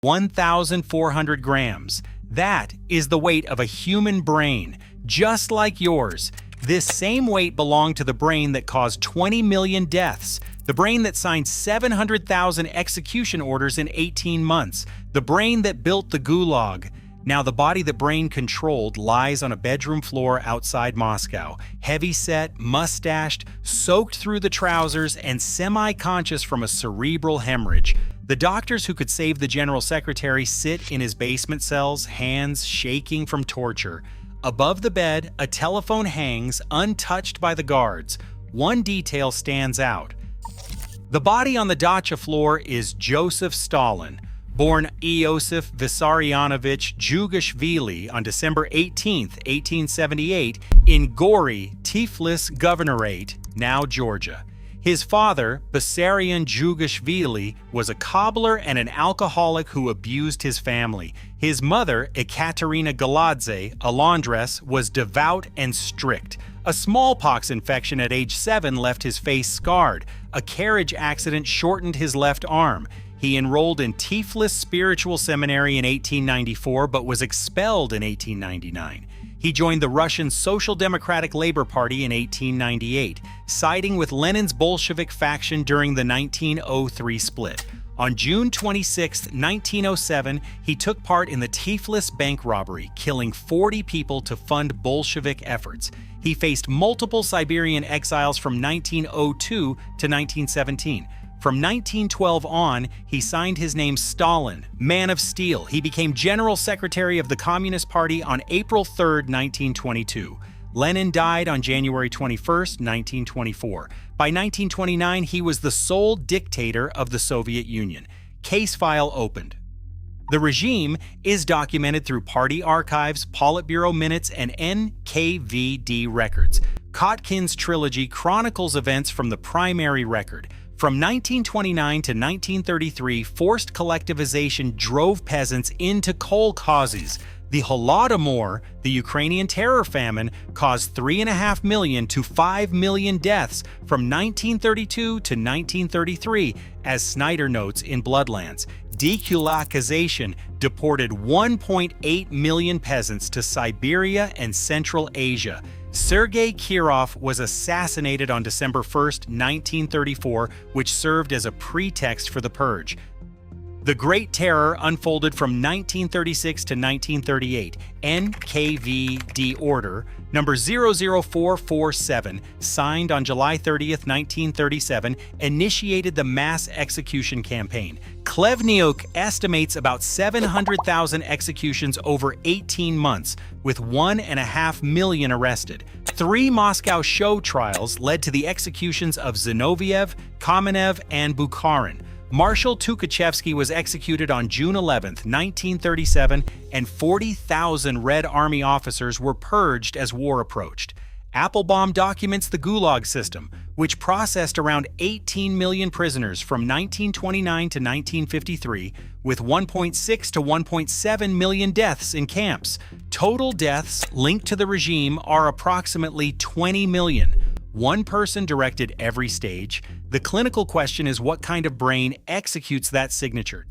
1,400 grams. That is the weight of a human brain, just like yours. This same weight belonged to the brain that caused 20 million deaths, the brain that signed 700,000 execution orders in 18 months, the brain that built the Gulag. Now, the body that Brain controlled lies on a bedroom floor outside Moscow, heavy-set, mustached, soaked through the trousers, and semi-conscious from a cerebral hemorrhage. The doctors who could save the general secretary sit in his basement cells, hands shaking from torture. Above the bed, a telephone hangs, untouched by the guards. One detail stands out. The body on the dacha floor is Joseph Stalin, born Iosif Vissarionovich Jugashvili on December 18, 1878, in Gori, Tiflis Governorate, now Georgia. His father, Bessarion Jugashvili, was a cobbler and an alcoholic who abused his family. His mother, Ekaterina Galadze, a laundress, was devout and strict. A smallpox infection at age 7 left his face scarred. A carriage accident shortened his left arm. He enrolled in Tiflis Spiritual Seminary in 1894 but was expelled in 1899. He joined the Russian Social Democratic Labor Party in 1898, siding with Lenin's Bolshevik faction during the 1903 split. On June 26, 1907, he took part in the Tiflis bank robbery, killing 40 people to fund Bolshevik efforts. He faced multiple Siberian exiles from 1902 to 1917. From 1912 on, he signed his name Stalin, Man of Steel. He became General Secretary of the Communist Party on April 3, 1922. Lenin died on January 21, 1924. By 1929, he was the sole dictator of the Soviet Union. Case file opened. The regime is documented through party archives, Politburo minutes, and NKVD records. Kotkin's trilogy chronicles events from the primary record. From 1929 to 1933, forced collectivization drove peasants into kolkhozes. The Holodomor, the Ukrainian terror famine, caused 3.5 million to 5 million deaths from 1932 to 1933, as Snyder notes in Bloodlands. Dekulakization deported 1.8 million peasants to Siberia and Central Asia. Sergei Kirov was assassinated on December 1, 1934, which served as a pretext for the purge. The Great Terror unfolded from 1936 to 1938. NKVD Order number 00447, signed on July 30, 1937, initiated the mass execution campaign. Klevniuk estimates about 700,000 executions over 18 months, with 1.5 million arrested. 3 Moscow show trials led to the executions of Zinoviev, Kamenev, and Bukharin. Marshal Tukhachevsky was executed on June 11, 1937, and 40,000 Red Army officers were purged as war approached. Applebaum documents the Gulag system, which processed around 18 million prisoners from 1929 to 1953, with 1.6 to 1.7 million deaths in camps. Total deaths linked to the regime are approximately 20 million. One person directed every stage. The clinical question is what kind of brain executes that signature.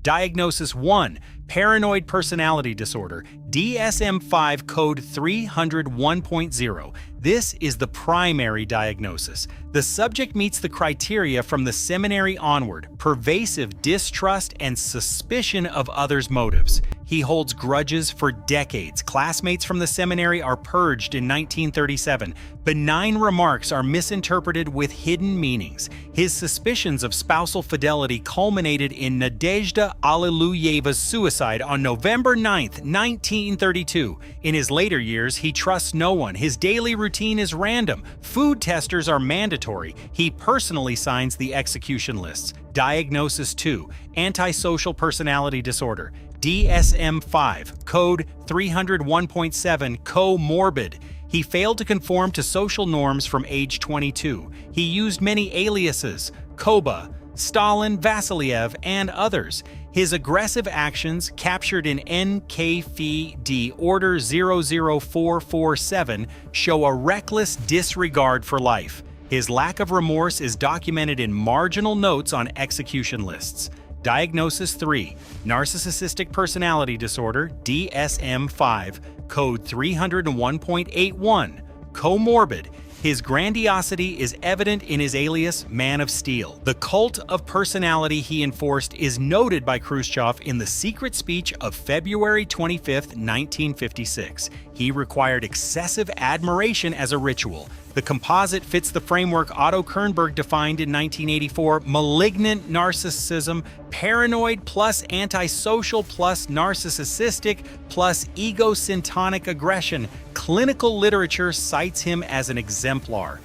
Diagnosis 1. Paranoid personality disorder, DSM-5 code 301.0. This is the primary diagnosis. The subject meets the criteria from the seminary onward: pervasive distrust and suspicion of others' motives. He holds grudges for decades. Classmates from the seminary are purged in 1937. Benign remarks are misinterpreted with hidden meanings. His suspicions of spousal fidelity culminated in Nadezhda Alleluyeva's suicide on November 9, 1932. In his later years, he trusts no one. His daily routine is random. Food testers are mandatory. He personally signs the execution lists. Diagnosis 2. Antisocial personality disorder, DSM-5, code 301.7, comorbid. He failed to conform to social norms from age 22. He used many aliases: Koba, Stalin, Vasiliev, and others. His aggressive actions, captured in NKVD Order 00447, show a reckless disregard for life. His lack of remorse is documented in marginal notes on execution lists. Diagnosis 3, Narcissistic Personality Disorder, DSM-5, code 301.81, comorbid. His grandiosity is evident in his alias, Man of Steel. The cult of personality he enforced is noted by Khrushchev in the secret speech of February 25, 1956. He required excessive admiration as a ritual. The composite fits the framework Otto Kernberg defined in 1984: malignant narcissism, paranoid plus antisocial plus narcissistic plus egocentric aggression. Clinical literature cites him as an exemplar.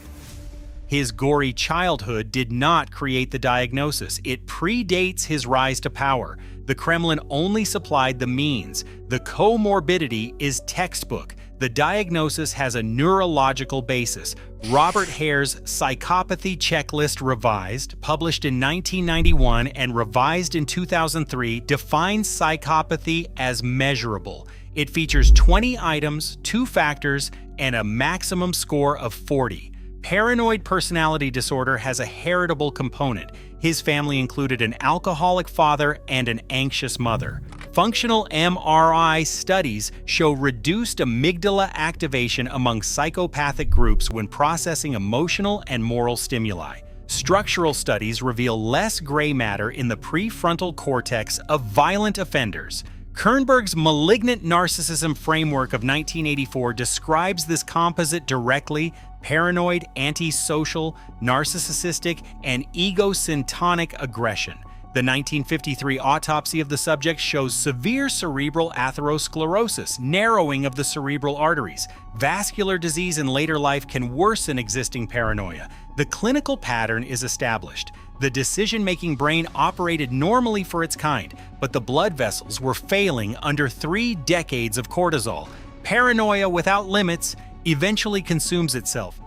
His gory childhood did not create the diagnosis. It predates his rise to power. The Kremlin only supplied the means. The comorbidity is textbook. The diagnosis has a neurological basis. Robert Hare's Psychopathy Checklist Revised, published in 1991 and revised in 2003, defines psychopathy as measurable. It features 20 items, 2 factors, and a maximum score of 40. Paranoid personality disorder has a heritable component. His family included an alcoholic father and an anxious mother. Functional MRI studies show reduced amygdala activation among psychopathic groups when processing emotional and moral stimuli. Structural studies reveal less gray matter in the prefrontal cortex of violent offenders. Kernberg's Malignant Narcissism Framework of 1984 describes this composite directly: paranoid, antisocial, narcissistic, and egocentric aggression. The 1953 autopsy of the subject shows severe cerebral atherosclerosis, narrowing of the cerebral arteries. Vascular disease in later life can worsen existing paranoia. The clinical pattern is established. The decision-making brain operated normally for its kind, but the blood vessels were failing under 3 decades of cortisol. Paranoia without limits eventually consumes itself.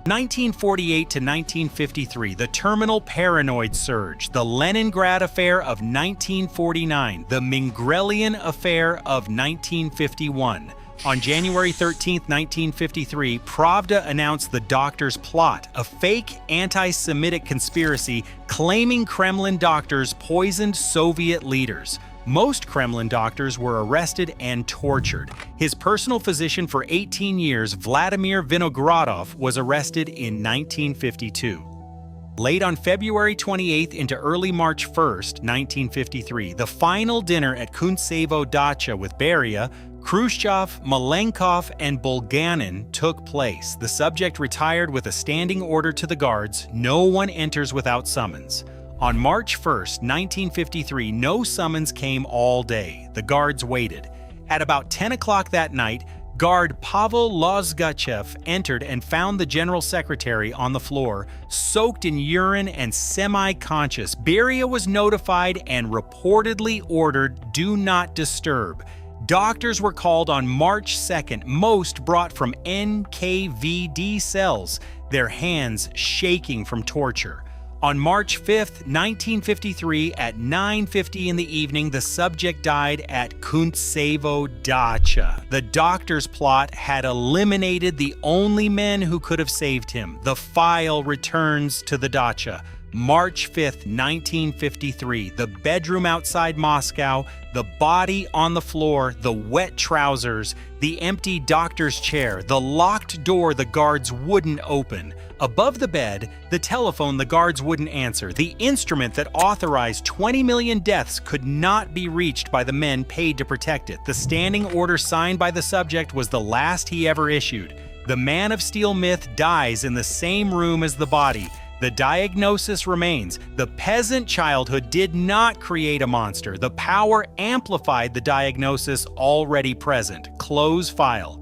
1948 to 1953, the terminal paranoid surge, the Leningrad Affair of 1949, the Mingrelian Affair of 1951. On January 13, 1953, Pravda announced the Doctors' Plot, a fake anti-Semitic conspiracy claiming Kremlin doctors poisoned Soviet leaders. Most Kremlin doctors were arrested and tortured. His personal physician for 18 years, Vladimir Vinogradov, was arrested in 1952. Late on February 28 into early March 1, 1953, the final dinner at Kuntsevo Dacha with Beria, Khrushchev, Malenkov, and Bulganin took place. The subject retired with a standing order to the guards: no one enters without summons. On March 1, 1953, no summons came all day. The guards waited. At about 10 o'clock that night, guard Pavel Lozgachev entered and found the general secretary on the floor, soaked in urine and semi-conscious. Beria was notified and reportedly ordered, "Do not disturb." Doctors were called on March 2nd, most brought from NKVD cells, their hands shaking from torture. On March 5, 1953, at 9:50 in the evening, the subject died at Kuntsevo Dacha. The Doctors' Plot had eliminated the only men who could have saved him. The file returns to the dacha. March 5, 1953, the bedroom outside Moscow, the body on the floor, the wet trousers, the empty doctor's chair, the locked door the guards wouldn't open. Above the bed, the telephone the guards wouldn't answer. The instrument that authorized 20 million deaths could not be reached by the men paid to protect it. The standing order signed by the subject was the last he ever issued. The Man of Steel myth dies in the same room as the body. The diagnosis remains. The peasant childhood did not create a monster. The power amplified the diagnosis already present. Close file.